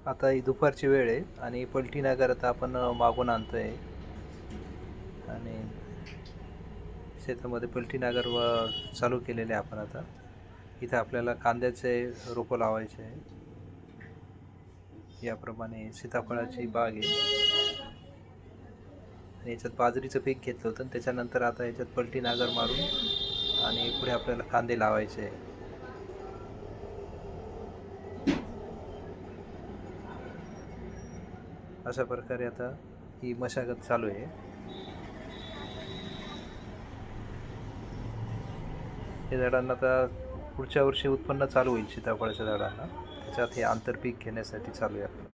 आता ही दुपारची वेळ आहे आणि पलटी नागर आता आपण मागून आणतोय आणि शेतामध्ये पलटी नागर चालू केलेले आपण आता. इथे आपल्याला कांद्याचे रोपं लावायचे आहे. याप्रमाणे सीताफळाची बाग आहे आणि याच्यात बाजरीचं पीक घेतलं होतं आणि त्याच्यानंतर आता याच्यात पलटी नागर मारून आणि पुढे आपल्याला कांदे लावायचे आहे. अशा प्रकारे आता ही मशागत चालू आहे. या झाडांना आता पुढच्या वर्षी उत्पन्न चालू होईल सीताफळाच्या झाडांना. त्याच्यात हे आंतरपीक घेण्यासाठी चालू आहे आपलं.